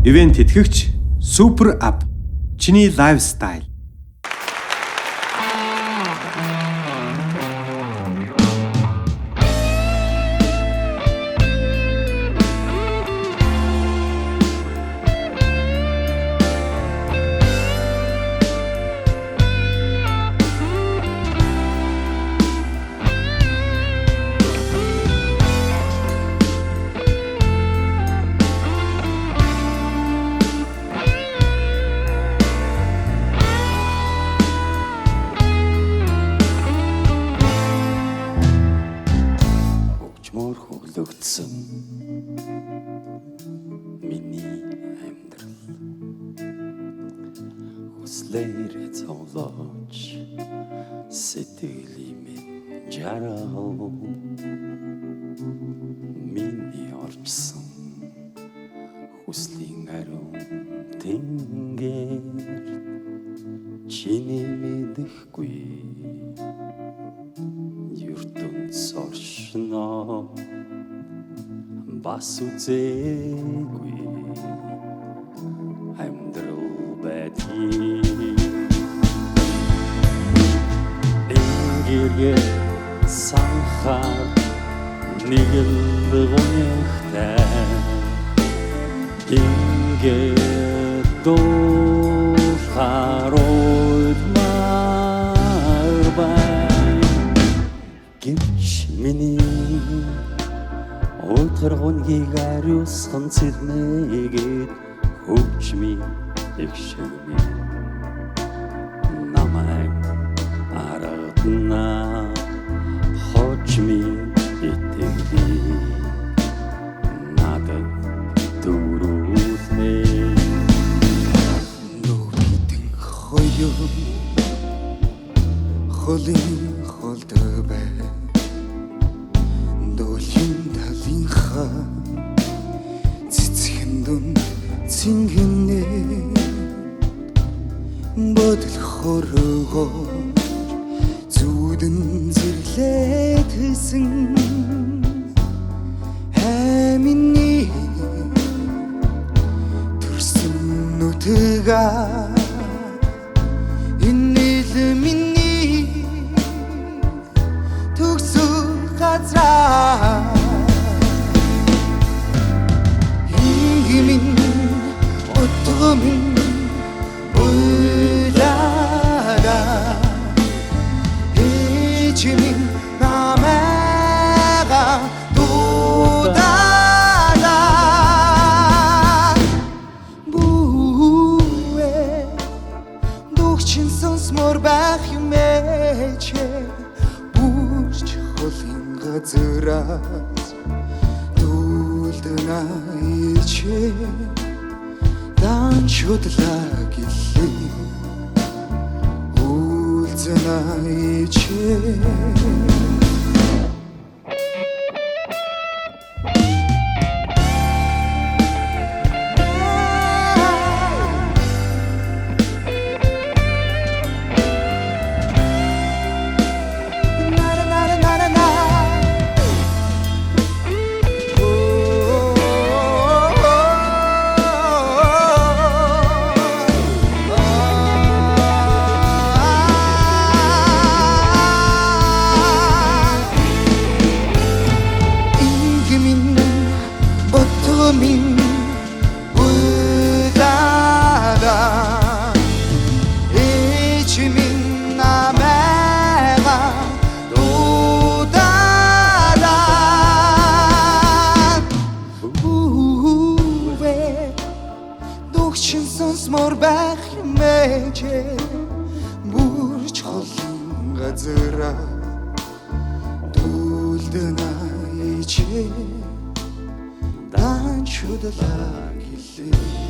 Ивент тэтгэгч Super App. Чиний лайфстайл. Хөглөгдсөн миний амьдрал хүслээр цовлооч сэтгэлийн минь жаргал миний орчсон хүслийн ариун тэнгэр чиний мэдэхгүй ертөнд соршноо бас үзээгүй амьдрал байдгийг энгэргээ санхаар нэг л гонхтай ингээд дуушаар уйдмаар бай гимч миний Өтөргөнгийг ариусхан цэлнэгээд хөвчми ихшэми намайг аратна хочми итгэди надад дөрөвнэ нүгдэн хоёо холын холдобэ цэцхэн дүн цингэнэ бодол хоргоо зүудэн зэрлээд хэсэн хэминий төрсөн нүтэга инэл миний төгсөх газраа Min uylada içimin namega dudada buwe dugчин сонсмор байх юмэчэ бүрч холын газраас дүүлдэнэ ичэ Dançudla gilli Ulzana içe Min uydada içimin namega dudada buwe dugчин сонсмор байх юмэчэ бүрч холын газраа дүүлдэнэ ичэ Dançudla gilli